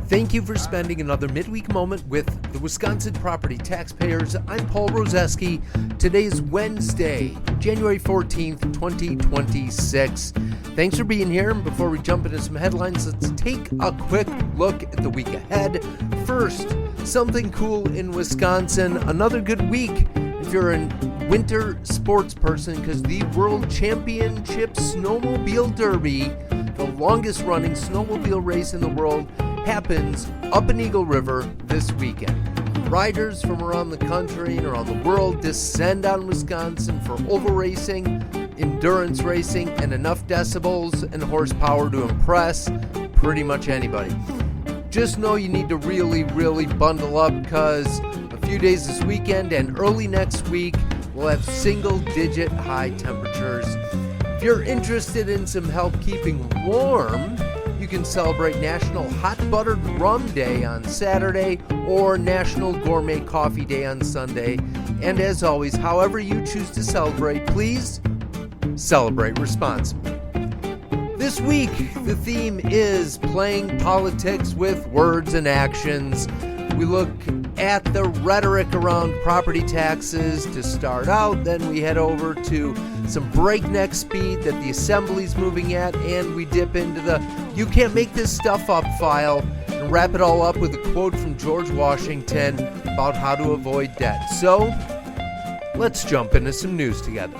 Thank you for spending another midweek moment with the Wisconsin Property Taxpayers. I'm Paul Rozeski. Today is Wednesday, January 14th, 2026. Thanks for being here. And before we jump into some headlines, let's take a quick look at the week ahead. First, something cool in Wisconsin. Another good week if you're a winter sports person, because the World Championship Snowmobile Derby, the longest running snowmobile race in the world, happens up in Eagle River this weekend. Riders from around the country and around the world descend on Wisconsin for oval racing, endurance racing, and enough decibels and horsepower to impress pretty much anybody. Just know you need to really bundle up, because a few days this weekend and early next week we'll have single-digit high temperatures. If you're interested in some help keeping warm, you can celebrate National Hot Buttered Rum Day on Saturday or National Gourmet Coffee Day on Sunday. And as always, however you choose to celebrate, please celebrate responsibly. This week, the theme is playing politics with words and actions. We look at the rhetoric around property taxes to start out, then we head over to some breakneck speed that the Assembly's moving at, and we dip into the "you can't make this stuff up" file, and wrap it all up with a quote from George Washington about how to avoid debt. So, let's jump into some news together.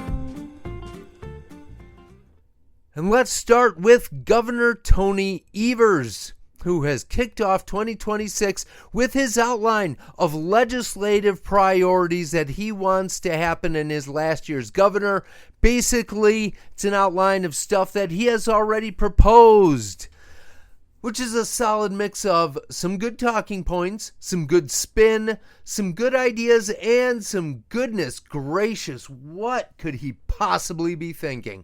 And let's start with Governor Tony Evers, who has kicked off 2026 with his outline of legislative priorities that he wants to happen in his last year as governor. Basically, it's an outline of stuff that he has already proposed, which is a solid mix of some good talking points, some good spin, some good ideas, and some goodness gracious, what could he possibly be thinking?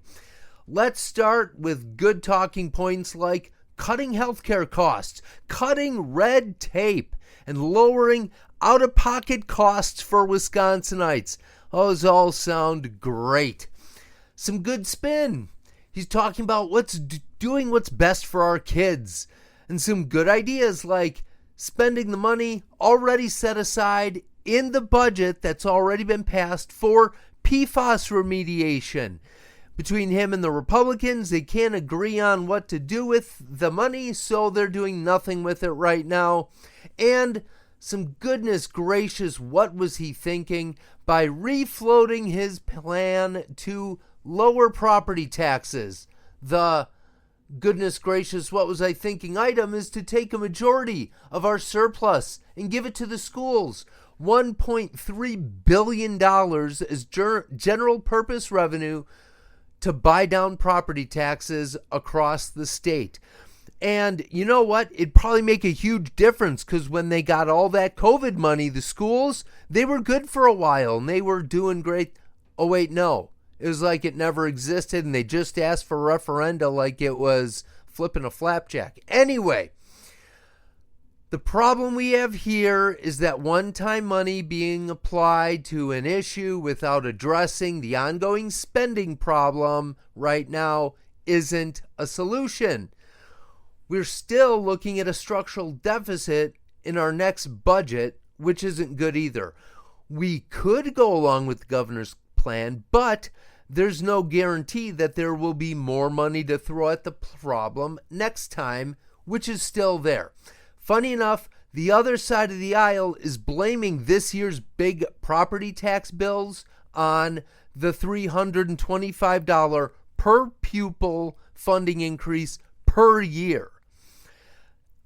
Let's start with good talking points like cutting healthcare costs, cutting red tape, and lowering out-of-pocket costs for Wisconsinites. Those all sound great. Some good spin. He's talking about doing what's best for our kids. And some good ideas like spending the money already set aside in the budget that's already been passed for PFAS remediation. Between him and the Republicans, they can't agree on what to do with the money, so they're doing nothing with it right now. And some goodness gracious, what was he thinking by refloating his plan to lower property taxes? The goodness gracious, what was I thinking item is to take a majority of our surplus and give it to the schools. $1.3 billion as general purpose revenue to buy down property taxes across the state. And you know what? It'd probably make a huge difference, because when they got all that COVID money, the schools, they were good for a while and they were doing great. Oh, wait, no. It was like it never existed and they just asked for referenda like it was flipping a flapjack. Anyway, the problem we have here is that one-time money being applied to an issue without addressing the ongoing spending problem right now isn't a solution. We're still looking at a structural deficit in our next budget, which isn't good either. We could go along with the governor's plan, but there's no guarantee that there will be more money to throw at the problem next time, which is still there. Funny enough, the other side of the aisle is blaming this year's big property tax bills on the $325 per pupil funding increase per year.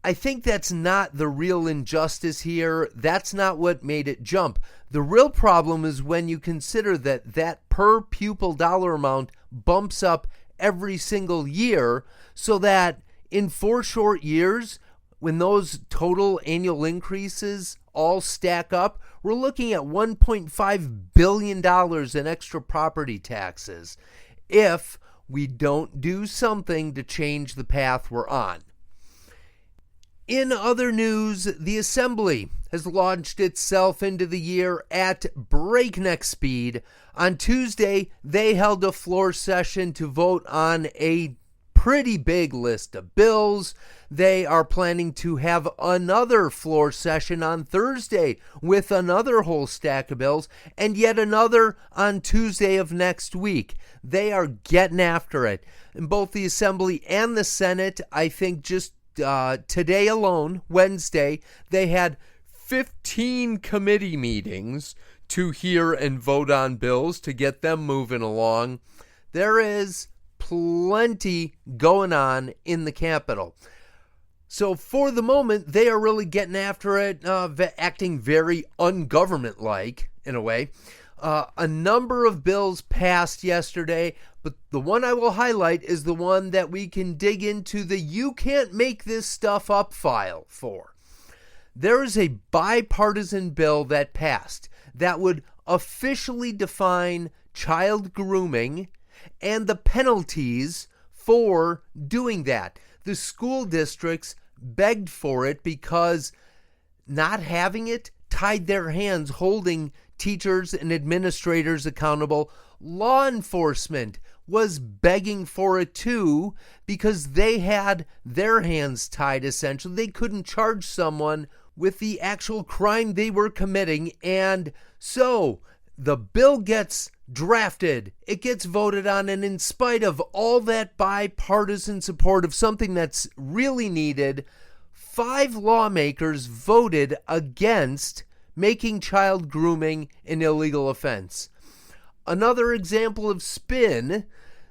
I think that's not the real injustice here. That's not what made it jump. The real problem is when you consider that per pupil dollar amount bumps up every single year, so that in 4 short years, when those total annual increases all stack up, we're looking at $1.5 billion in extra property taxes if we don't do something to change the path we're on. In other news, the Assembly has launched itself into the year at breakneck speed. On Tuesday, they held a floor session to vote on a pretty big list of bills. They are planning to have another floor session on Thursday with another whole stack of bills, and yet another on Tuesday of next week. They are getting after it. In both the Assembly and the Senate, I think just today alone, Wednesday, they had 15 committee meetings to hear and vote on bills to get them moving along. There is plenty going on in the Capitol. So for the moment, they are really getting after it, acting very ungovernment-like in a way. A number of bills passed yesterday, but the one I will highlight is the one that we can dig into the "you can't make this stuff up" file for. There is a bipartisan bill that passed that would officially define child grooming and the penalties for doing that. The school districts begged for it because not having it tied their hands, holding teachers and administrators accountable. Law enforcement was begging for it too because they had their hands tied essentially. They couldn't charge someone with the actual crime they were committing, and so the bill gets drafted, it gets voted on, and in spite of all that bipartisan support of something that's really needed, 5 lawmakers voted against making child grooming an illegal offense. Another example of spin,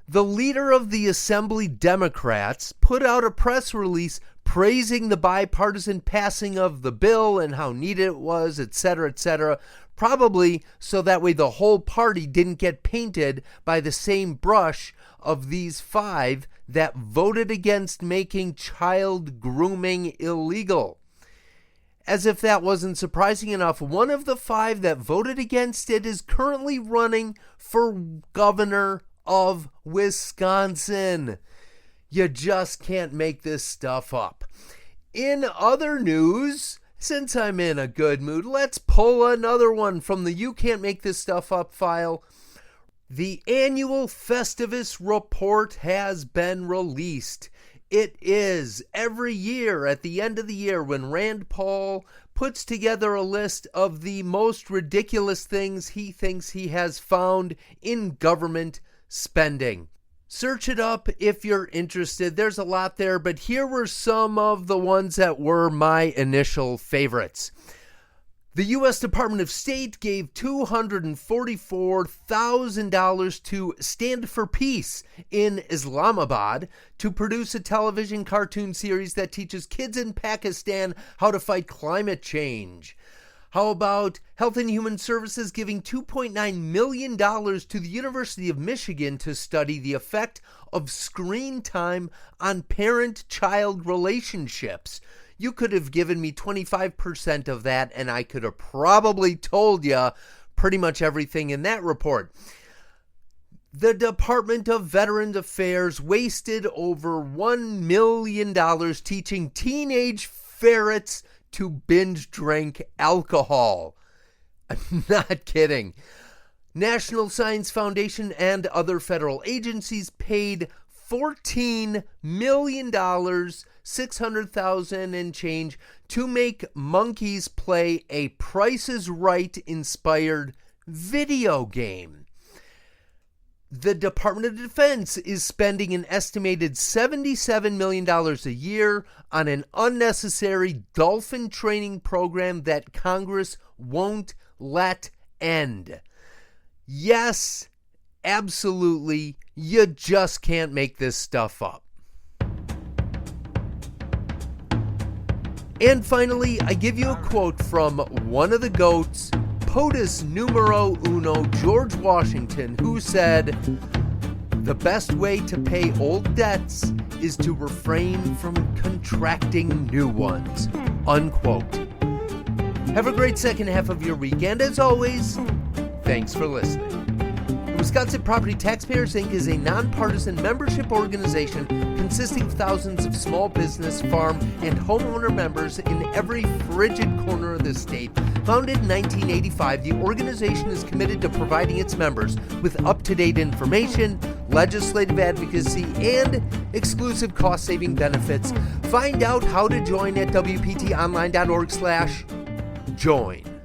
the leader of the Assembly Democrats put out a press release praising the bipartisan passing of the bill and how neat it was, etc., probably so that way the whole party didn't get painted by the same brush of these 5 that voted against making child grooming illegal. As if that wasn't surprising enough, one of the 5 that voted against it is currently running for governor of Wisconsin. You just can't make this stuff up. In other news, since I'm in a good mood, let's pull another one from the "You Can't Make This Stuff Up" file. The annual Festivus report has been released. It is every year at the end of the year when Rand Paul puts together a list of the most ridiculous things he thinks he has found in government spending. Search it up if you're interested. There's a lot there, but here were some of the ones that were my initial favorites. The U.S. Department of State gave $244,000 to Stand for Peace in Islamabad to produce a television cartoon series that teaches kids in Pakistan how to fight climate change. How about Health and Human Services giving $2.9 million to the University of Michigan to study the effect of screen time on parent-child relationships? You could have given me 25% of that, and I could have probably told you pretty much everything in that report. The Department of Veterans Affairs wasted over $1 million teaching teenage ferrets to binge drink alcohol. I'm not kidding. National Science Foundation and other federal agencies paid $14 million, $600,000 and change, to make monkeys play a Price is Right inspired video game. The Department of Defense is spending an estimated $77 million a year on an unnecessary dolphin training program that Congress won't let end. Yes, absolutely, you just can't make this stuff up. And finally, I give you a quote from one of the GOATs, POTUS numero uno, George Washington, who said, "The best way to pay old debts is to refrain from contracting new ones." Unquote. Have a great second half of your weekend. As always, thanks for listening. The Wisconsin Property Taxpayers Inc. is a nonpartisan membership organization consisting of thousands of small business, farm, and homeowner members in every frigid corner of the state. Founded in 1985, the organization is committed to providing its members with up-to-date information, legislative advocacy, and exclusive cost-saving benefits. Find out how to join at wptonline.org/join.